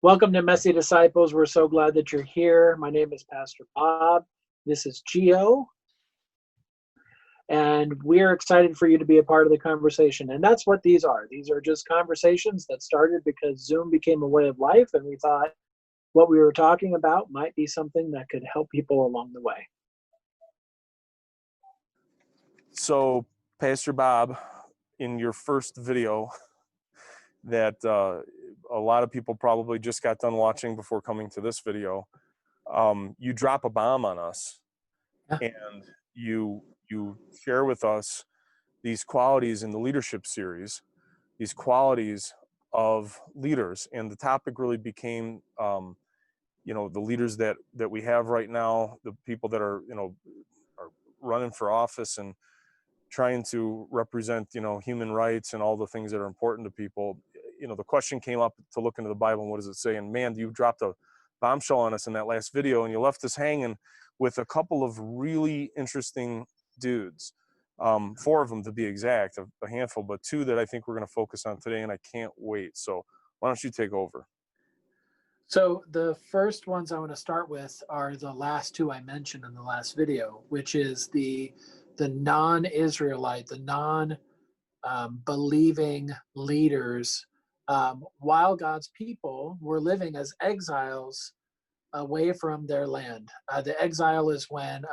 Welcome to Messy Disciples. We're so glad that you're here. My name is Pastor Bob. This is Gio. And we're excited for you to be a part of the conversation. And that's what these are. These are just conversations that started because Zoom became a way of life. And we thought what we were talking about might be something that could help people along the way. So, Pastor Bob, in your first video that a lot of people probably just got done watching before coming to this video, you drop a bomb on us, and you share with us these qualities in the leadership series, these qualities of leaders, and the topic really became, the leaders that we have right now, the people that are running for office and trying to represent, human rights and all the things that are important to people. The question came up to look into the Bible and what does it say? And man, you dropped a bombshell on us in that last video, and you left us hanging with a couple of really interesting dudes. 4 of them to be exact, a handful, but 2 that I think we're going to focus on today, and I can't wait. So why don't you take over? So the first ones I want to start with are the last 2 I mentioned in the last video, which is the non-Israelite, the non-believing leaders, while God's people were living as exiles away from their land. The exile is when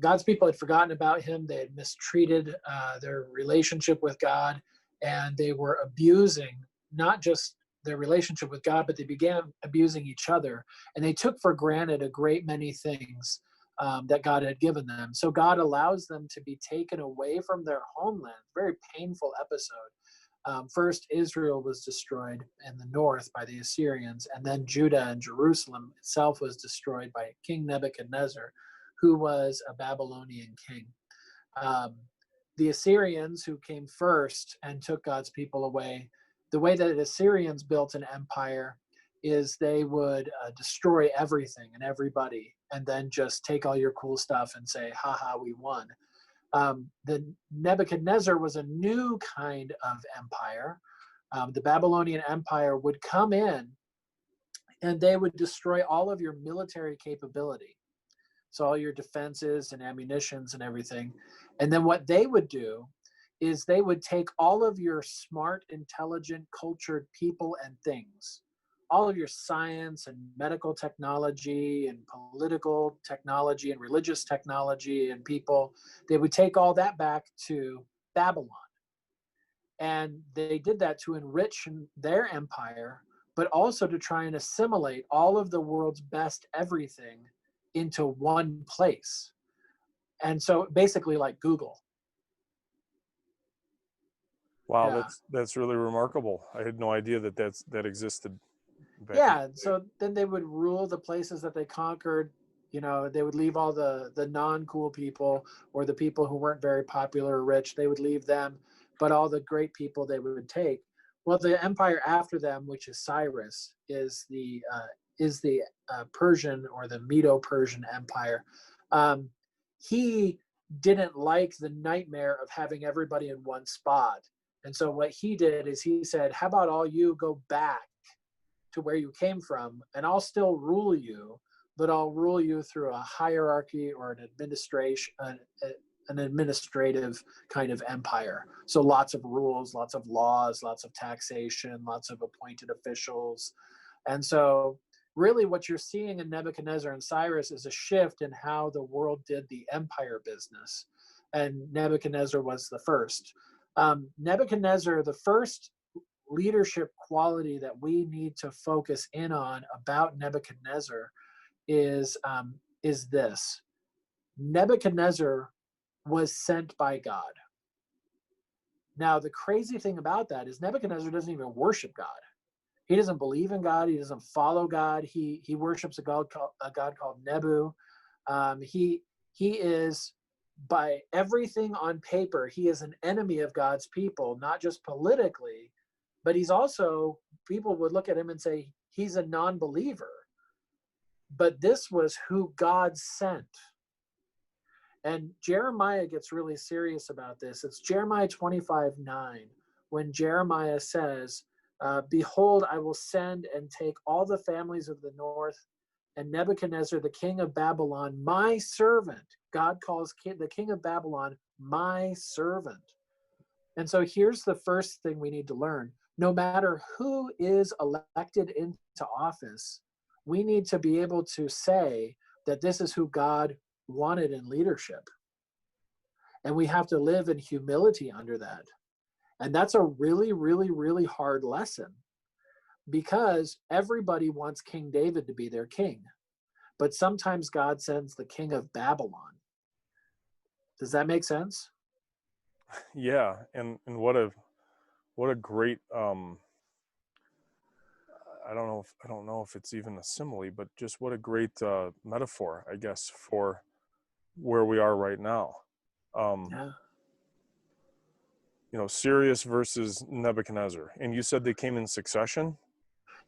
God's people had forgotten about him. They had mistreated their relationship with God, and they were abusing not just their relationship with God, but they began abusing each other. And they took for granted a great many things that God had given them. So God allows them to be taken away from their homeland. Very painful episode. First, Israel was destroyed in the north by the Assyrians, and then Judah and Jerusalem itself was destroyed by King Nebuchadnezzar, who was a Babylonian king. The Assyrians, who came first and took God's people away, the way that the Assyrians built an empire is they would destroy everything and everybody and then just take all your cool stuff and say, haha, we won. The Nebuchadnezzar was a new kind of empire. The Babylonian Empire would come in and they would destroy all of your military capability. So all your defenses and ammunitions and everything. And then what they would do is they would take all of your smart, intelligent, cultured people and things, all of your science and medical technology and political technology and religious technology and people, they would take all that back to Babylon. And they did that to enrich their empire, but also to try and assimilate all of the world's best everything into one place. And so basically like Google. Wow, yeah. That's really remarkable. I had no idea that existed. Yeah, so then they would rule the places that they conquered. They would leave all the non-cool people or the people who weren't very popular or rich. They would leave them, but all the great people they would take. Well, the empire after them, which is Cyrus, is the Persian or the Medo-Persian Empire. He didn't like the nightmare of having everybody in one spot. And so what he did is he said, how about all you go back to where you came from, and I'll still rule you, but I'll rule you through a hierarchy or an administrative kind of empire. So lots of rules, lots of laws, lots of taxation, lots of appointed officials. And so really what you're seeing in Nebuchadnezzar and Cyrus is a shift in how the world did the empire business. And Nebuchadnezzar was the first. Nebuchadnezzar, the first leadership quality that we need to focus in on about Nebuchadnezzar is this. Nebuchadnezzar was sent by God. Now, the crazy thing about that is Nebuchadnezzar doesn't even worship God. He doesn't believe in God. He doesn't follow God. He worships a god called Nebu. He is, by everything on paper, he is an enemy of God's people, not just politically, but he's also, people would look at him and say, he's a non-believer. But this was who God sent. And Jeremiah gets really serious about this. It's Jeremiah 25:9, when Jeremiah says, Behold, I will send and take all the families of the north, and Nebuchadnezzar, the king of Babylon, my servant. God calls the king of Babylon my servant. And so here's the first thing we need to learn. No matter who is elected into office, we need to be able to say that this is who God wanted in leadership. And we have to live in humility under that. And that's a really, really, really hard lesson, because everybody wants King David to be their king. But sometimes God sends the king of Babylon. Does that make sense? Yeah, and what a great I don't know if it's even a simile, but just what a great metaphor, I guess, for where we are right now. Yeah. You know, Cyrus versus Nebuchadnezzar, and you said they came in succession.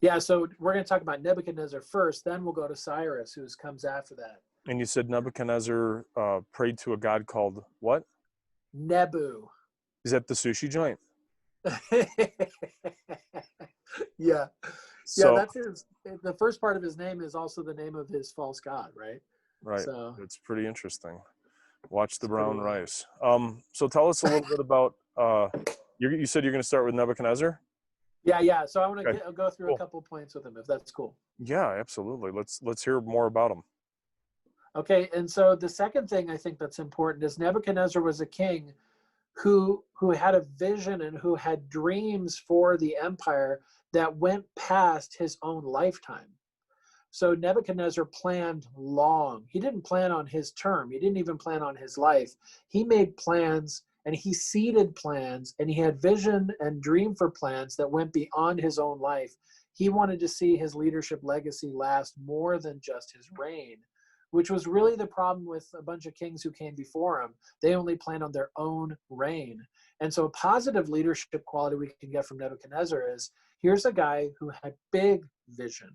Yeah, so we're going to talk about Nebuchadnezzar first, then we'll go to Cyrus, who comes after that. And you said Nebuchadnezzar prayed to a god called what? Nebu. Is that the sushi joint? Yeah. Yeah, So that's the first part of his name is also the name of his false god, right? right, So it's pretty interesting. Watch the it's pretty brown wild. rice. So tell us a little bit about. You said you're going to start with Nebuchadnezzar. Yeah. So I want Okay, to go through a cool. couple points with him, if that's cool. Yeah, absolutely. Let's hear more about him. Okay, and so the second thing I think that's important is Nebuchadnezzar was a king who had a vision and who had dreams for the empire that went past his own lifetime. So Nebuchadnezzar planned long. He didn't plan on his term. He didn't even plan on his life. He made plans and he seeded plans, and he had vision and dream for plans that went beyond his own life. He wanted to see his leadership legacy last more than just his reign, which was really the problem with a bunch of kings who came before him. They only planned on their own reign. And so a positive leadership quality we can get from Nebuchadnezzar is, here's a guy who had big vision.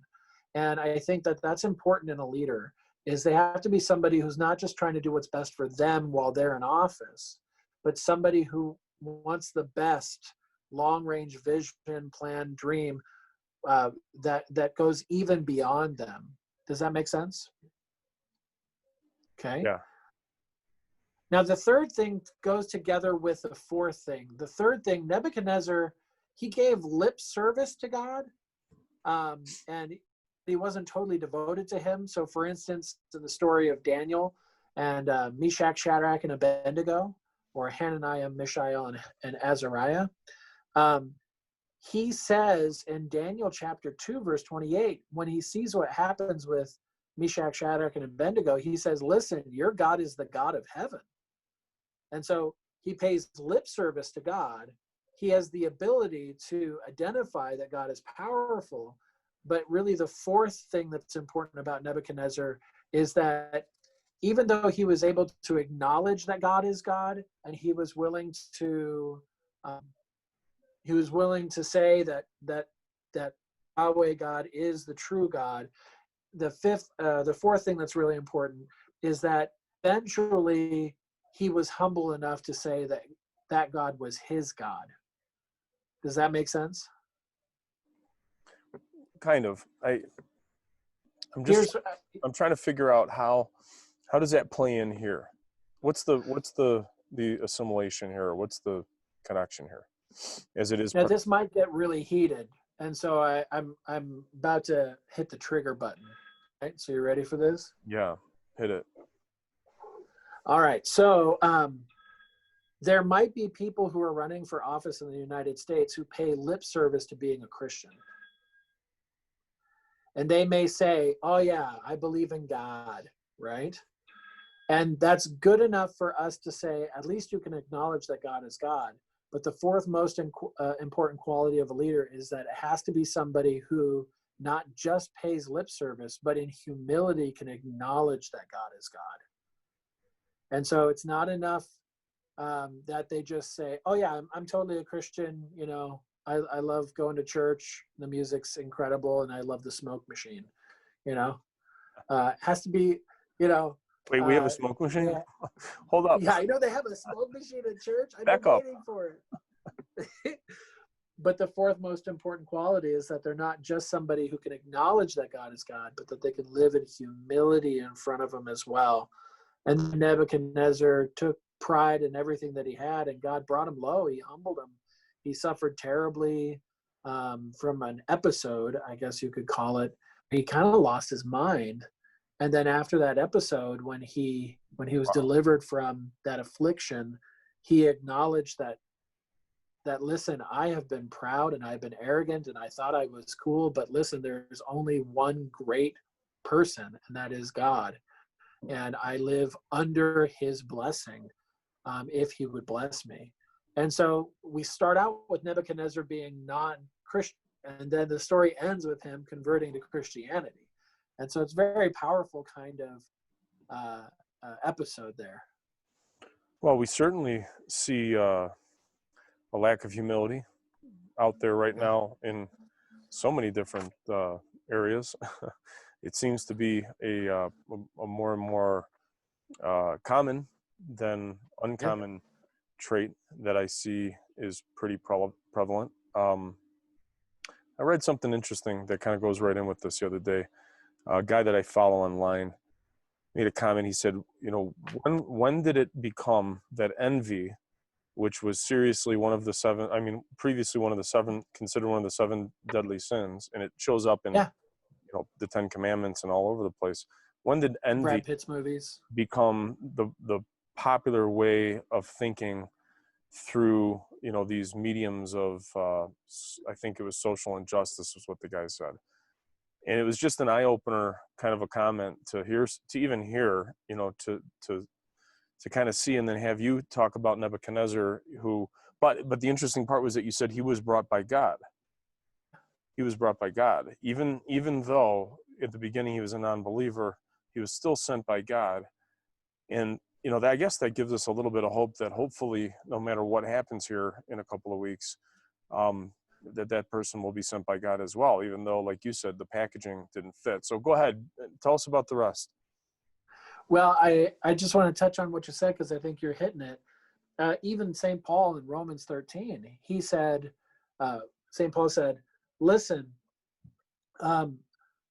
And I think that that's important in a leader, is they have to be somebody who's not just trying to do what's best for them while they're in office, but somebody who wants the best long-range vision, plan, dream that goes even beyond them. Does that make sense? Okay. Yeah. Now the third thing goes together with the fourth thing. The third thing, Nebuchadnezzar, he gave lip service to God, and he wasn't totally devoted to him. So for instance, in the story of Daniel and Meshach, Shadrach, and Abednego, or Hananiah, Mishael, and Azariah, he says in Daniel chapter 2, verse 28, when he sees what happens with Meshach, Shadrach, and Abednego, he says, listen, your God is the God of heaven. And so he pays lip service to God. He has the ability to identify that God is powerful. But really the fourth thing that's important about Nebuchadnezzar is that even though he was able to acknowledge that God is God, and he was willing to say that Yahweh God is the true God, the fourth thing that's really important is that eventually he was humble enough to say that God was his God. Does that make sense? Kind of. I'm trying to figure out how does that play in here? What's the assimilation here? What's the connection here? As it is. Now this might get really heated, and so I'm about to hit the trigger button. Right? So you ready for this? Yeah, hit it. All right. So there might be people who are running for office in the United States who pay lip service to being a Christian. And they may say, oh yeah, I believe in God, right? And that's good enough for us to say, at least you can acknowledge that God is God. But the fourth most important quality of a leader is that it has to be somebody who not just pays lip service, but in humility can acknowledge that God is God. And so it's not enough that they just say, oh yeah, I'm totally a Christian, you know, I love going to church, the music's incredible, and I love the smoke machine, you know. It has to be, you know. Wait, we have a smoke machine? Yeah. Hold up. Yeah, I know they have a smoke machine at church. I've Back been up. waiting for it. But the fourth most important quality is that they're not just somebody who can acknowledge that God is God, but that they can live in humility in front of him as well. And Nebuchadnezzar took pride in everything that he had, and God brought him low. He humbled him. He suffered terribly from an episode, I guess you could call it. He kind of lost his mind. And then after that episode, when he was delivered from that affliction, he acknowledged that listen, I have been proud and I've been arrogant and I thought I was cool, but listen, there's only one great person, and that is God. And I live under his blessing if he would bless me. And so we start out with Nebuchadnezzar being non-Christian, and then the story ends with him converting to Christianity. And so it's a very powerful kind of episode there. Well, we certainly see a lack of humility out there right now in so many different areas. It seems to be a more and more common than uncommon trait that I see is pretty prevalent. I read something interesting that kind of goes right in with this the other day. A guy that I follow online made a comment. He said, you know, when did it become that envy, which was seriously previously one of the seven, considered one of the seven deadly sins, and it shows up in the Ten Commandments and all over the place. When did envy, Brad Pitt's movies, become the popular way of thinking through these mediums of I think it was social injustice was what the guy said, and it was just an eye-opener kind of a comment to even hear, to kind of see, and then have you talk about Nebuchadnezzar, but the interesting part was that you said he was brought by God. He was brought by God, even though at the beginning he was a non-believer, he was still sent by God. And I guess that gives us a little bit of hope that hopefully, no matter what happens here in a couple of weeks, that person will be sent by God as well, even though, like you said, the packaging didn't fit. So go ahead, tell us about the rest. Well, I just want to touch on what you said, because I think you're hitting it. Even St. Paul in Romans 13, he said, St. Paul said, listen,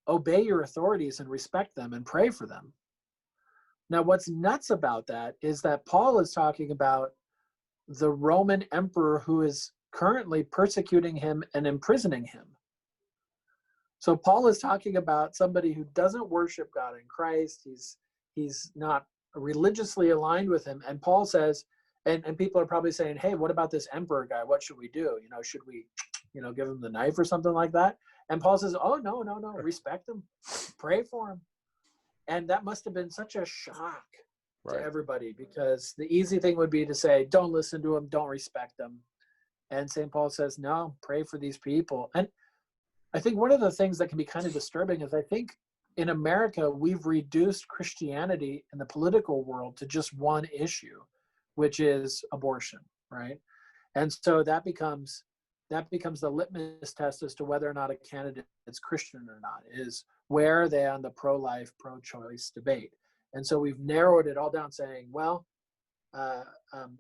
obey your authorities and respect them and pray for them. Now, what's nuts about that is that Paul is talking about the Roman emperor who is currently persecuting him and imprisoning him. So Paul is talking about somebody who doesn't worship God in Christ. He's not religiously aligned with him. And Paul says, and people are probably saying, hey, what about this emperor guy? What should we do? Should we, give him the knife or something like that? And Paul says, oh, no, respect him, pray for him. And that must have been such a shock to everybody, because the easy thing would be to say, don't listen to him, don't respect them. And St. Paul says, no, pray for these people. And I think one of the things that can be kind of disturbing is I think in America, we've reduced Christianity in the political world to just one issue, which is abortion, right? And so that becomes the litmus test as to whether or not a candidate is Christian or not, is where are they on the pro-life, pro-choice debate. And so we've narrowed it all down, saying, well,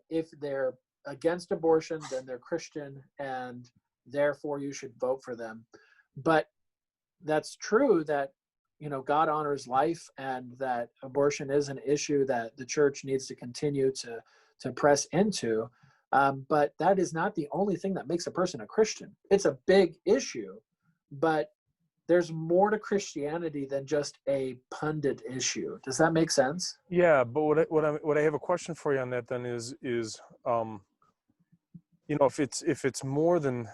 if they're against abortion, then they're Christian, and therefore you should vote for them. But that's true that, God honors life, and that abortion is an issue that the church needs to continue to press into. But that is not the only thing that makes a person a Christian. It's a big issue, but there's more to Christianity than just a pundit issue. Does that make sense? Yeah, but what I have a question for you on that then is if it's more than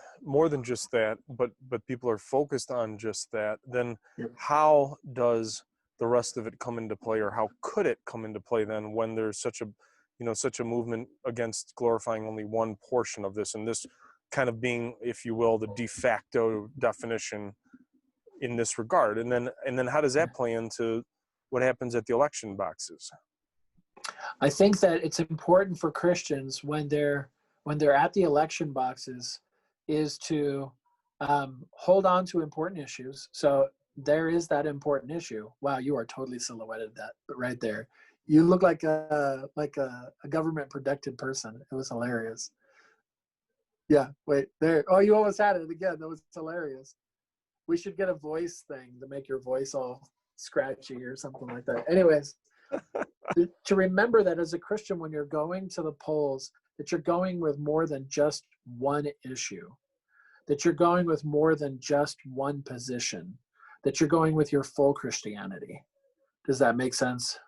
just that, but people are focused on just that, then how does the rest of it come into play, or how could it come into play then, when there's such a movement against glorifying only one portion of this, and this kind of being, if you will, the de facto definition in this regard? And then how does that play into what happens at the election boxes? I think that it's important for Christians when they're at the election boxes is to hold on to important issues. So there is that important issue. Wow, you are totally silhouetted that right there. You look like a government protected person. It was hilarious. Yeah, wait, there. Oh, you almost had it again. That was hilarious. We should get a voice thing to make your voice all scratchy or something like that. Anyways, to remember that as a Christian, when you're going to the polls, that you're going with more than just one issue, that you're going with more than just one position, that you're going with your full Christianity. Does that make sense?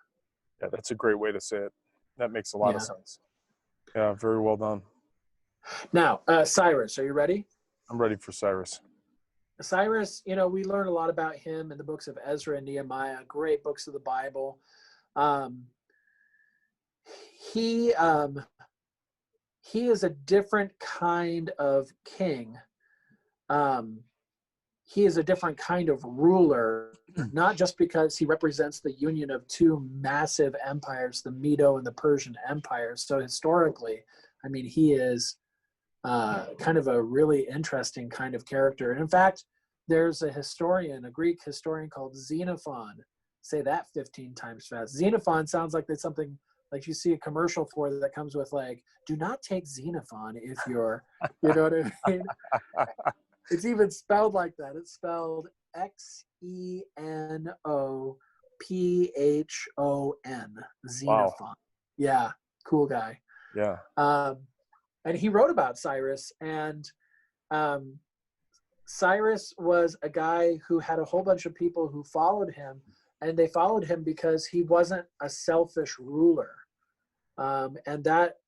Yeah, that's a great way to say it. That makes a lot of Yeah. sense. Yeah, very well done. Now, Cyrus, are you ready? I'm ready for Cyrus. Cyrus, we learn a lot about him in the books of Ezra and Nehemiah, great books of the Bible. He is a different kind of king. He is a different kind of ruler, not just because he represents the union of two massive empires, the Medo and the Persian empires. So historically, I mean, he is kind of a really interesting kind of character. And in fact, there's a historian, a Greek historian called Xenophon. Say that 15 times fast. Xenophon sounds like there's something like you see a commercial for that comes with like, do not take Xenophon if you're, you know what I mean? It's even spelled like that. It's spelled Xenophon. Xenophon. Wow. Yeah, cool guy. Yeah. And he wrote about Cyrus, and Cyrus was a guy who had a whole bunch of people who followed him, and they followed him because he wasn't a selfish ruler, and that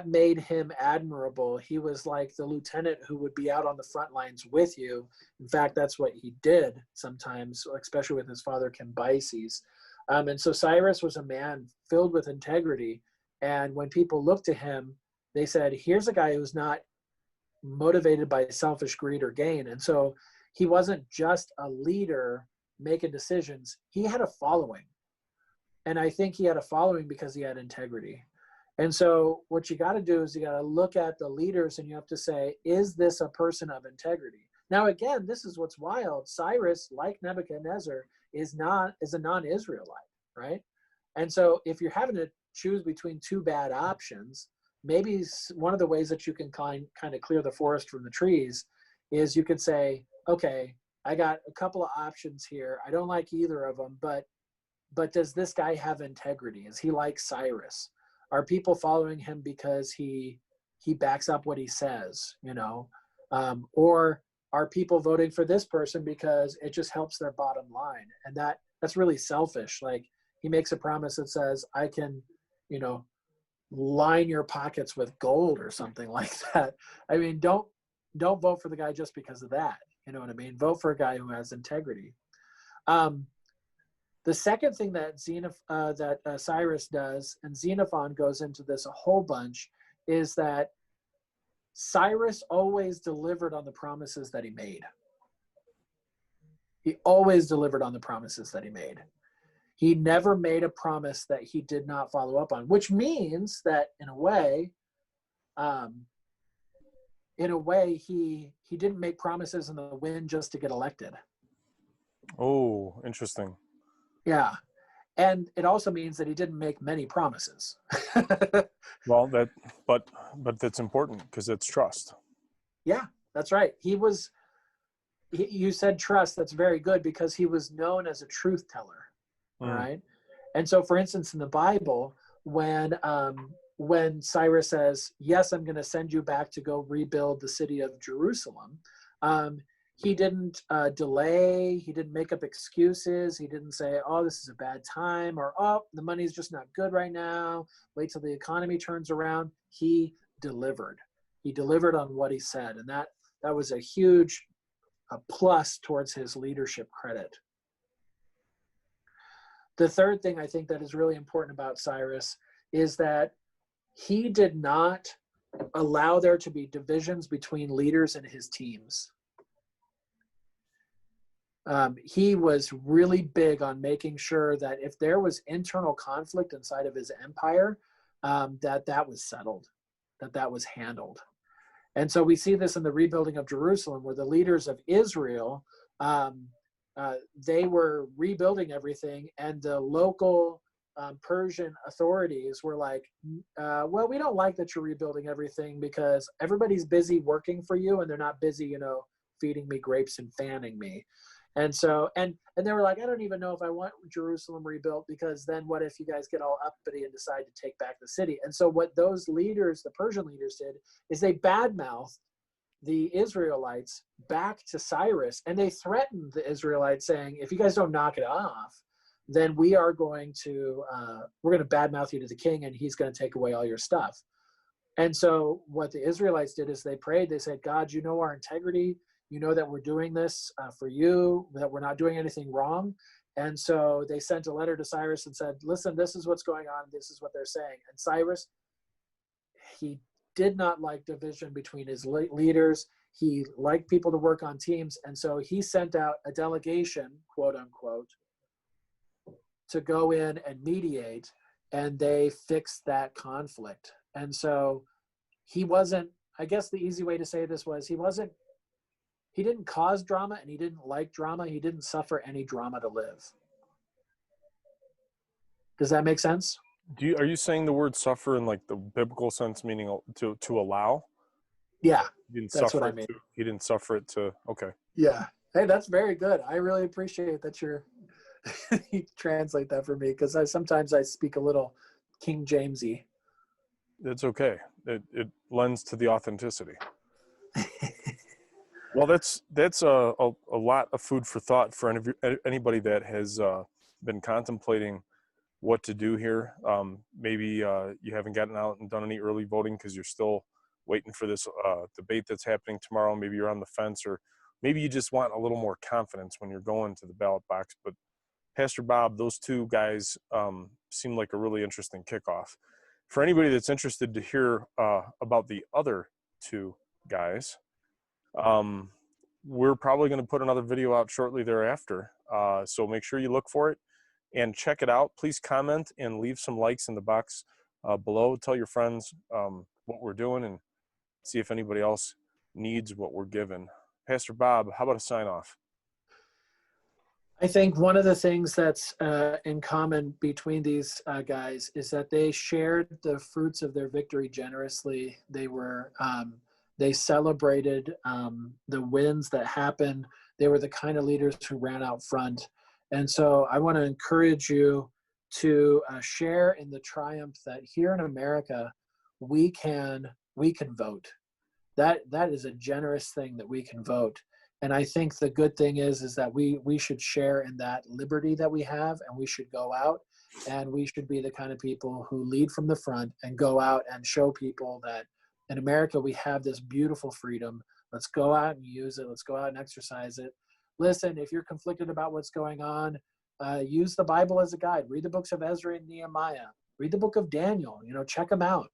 made him admirable. He was like the lieutenant who would be out on the front lines with you. In fact, that's what he did sometimes, especially with his father Cambyses. And so Cyrus was a man filled with integrity, and when people looked to him, they said, here's a guy who's not motivated by selfish greed or gain. And so he wasn't just a leader making decisions. He had a following. And I think he had a following because he had integrity. And so what you got to do is you got to look at the leaders and you have to say, is this a person of integrity? Now, again, this is what's wild. Cyrus, like Nebuchadnezzar, is a non-Israelite, right? And so if you're having to choose between two bad options, maybe one of the ways that you can kind of clear the forest from the trees is you could say, okay, I got a couple of options here. I don't like either of them, but does this guy have integrity? Is he like Cyrus? Are people following him because he backs up what he says, or are people voting for this person because it just helps their bottom line? And that's really selfish. Like he makes a promise that says, I can, line your pockets with gold or something like that. I mean, don't vote for the guy just because of that. You know what I mean? Vote for a guy who has integrity. The second thing that Cyrus does, and Xenophon goes into this a whole bunch, is that Cyrus always delivered on the promises that he made. He always delivered on the promises that he made. He never made a promise that he did not follow up on, which means that in a way, he didn't make promises in the wind just to get elected. Oh, interesting. Yeah. And it also means that he didn't make many promises. Well, but that's important because it's trust. Yeah, that's right. You said trust. That's very good because he was known as a truth teller. All right. And so, for instance, in the Bible, when Cyrus says, yes, I'm going to send you back to go rebuild the city of Jerusalem, he didn't delay. He didn't make up excuses. He didn't say, oh, this is a bad time, or, oh, the money's just not good right now. Wait till the economy turns around. He delivered. He delivered on what he said. And that was a huge plus towards his leadership credit. The third thing I think that is really important about Cyrus is that he did not allow there to be divisions between leaders and his teams. He was really big on making sure that if there was internal conflict inside of his empire, that was settled, that was handled. And so we see this in the rebuilding of Jerusalem, where the leaders of Israel, they were rebuilding everything, and the local Persian authorities were like, well, we don't like that you're rebuilding everything because everybody's busy working for you and they're not busy, feeding me grapes and fanning me. And so, and they were like, I don't even know if I want Jerusalem rebuilt, because then what if you guys get all uppity and decide to take back the city? And so what those leaders, the Persian leaders, did is they badmouthed the Israelites back to Cyrus, and they threatened the Israelites saying, if you guys don't knock it off, then we are going to, we're going to badmouth you to the king, and he's going to take away all your stuff. And so what the Israelites did is they prayed. They said, God, you know our integrity. You know that we're doing this for you, that we're not doing anything wrong. And so they sent a letter to Cyrus and said, listen, this is what's going on. This is what they're saying. And Cyrus, he did not like division between his leaders. He liked people to work on teams. And so he sent out a delegation, quote unquote, to go in and mediate, and they fixed that conflict. And so he wasn't, I guess the easy way to say this was, he didn't cause drama and he didn't like drama. He didn't suffer any drama to live. Does that make sense? Are you saying the word suffer in like the biblical sense, meaning to allow? Yeah, He didn't that's suffer what I mean. He didn't suffer it to, okay. Yeah. Hey, that's very good. I really appreciate that you translate that for me, because sometimes I speak a little King Jamesy. It's okay. It lends to the authenticity. Well, that's a lot of food for thought for anybody that has been contemplating what to do here. Maybe you haven't gotten out and done any early voting because you're still waiting for this debate that's happening tomorrow. Maybe you're on the fence, or maybe you just want a little more confidence when you're going to the ballot box. But Pastor Bob, those two guys seem like a really interesting kickoff. For anybody that's interested to hear about the other two guys, we're probably going to put another video out shortly thereafter. So make sure you look for it and check it out. Please comment and leave some likes in the box below. Tell your friends what we're doing and see if anybody else needs what we're given. Pastor Bob, how about a sign off? I think one of the things that's in common between these guys is that they shared the fruits of their victory generously. They celebrated the wins that happened. They were the kind of leaders who ran out front. And so I want to encourage you to share in the triumph that here in America, we can vote. That is a generous thing, that we can vote. And I think the good thing is that we should share in that liberty that we have, and we should go out, and we should be the kind of people who lead from the front and go out and show people that in America we have this beautiful freedom. Let's go out and use it. Let's go out and exercise it. Listen, if you're conflicted about what's going on, use the Bible as a guide. Read the books of Ezra and Nehemiah. Read the book of Daniel. Check them out.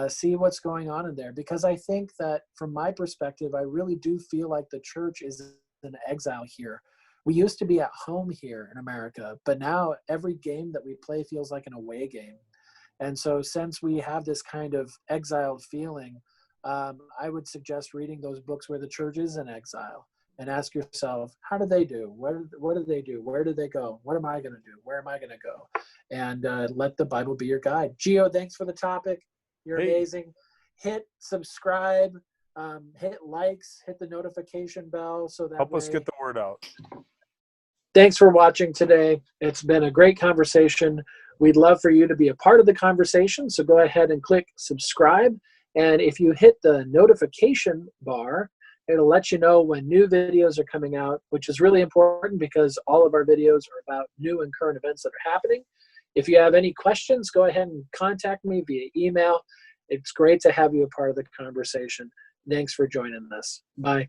See what's going on in there, because I think that from my perspective, I really do feel like the church is in exile here. We used to be at home here in America, but now every game that we play feels like an away game. And so since we have this kind of exiled feeling, I would suggest reading those books where the church is in exile, and ask yourself, how do they do? What do they do? Where do they go? What am I going to do? Where am I going to go? And let the Bible be your guide. Gio, thanks for the topic. You're amazing. Hit subscribe, hit likes, hit the notification bell so that help us get the word out. Thanks for watching today. It's been a great conversation. We'd love for you to be a part of the conversation, so go ahead and click subscribe. And if you hit the notification bar, it'll let you know when new videos are coming out, which is really important because all of our videos are about new and current events that are happening. If you have any questions, go ahead and contact me via email. It's great to have you a part of the conversation. Thanks for joining us. Bye.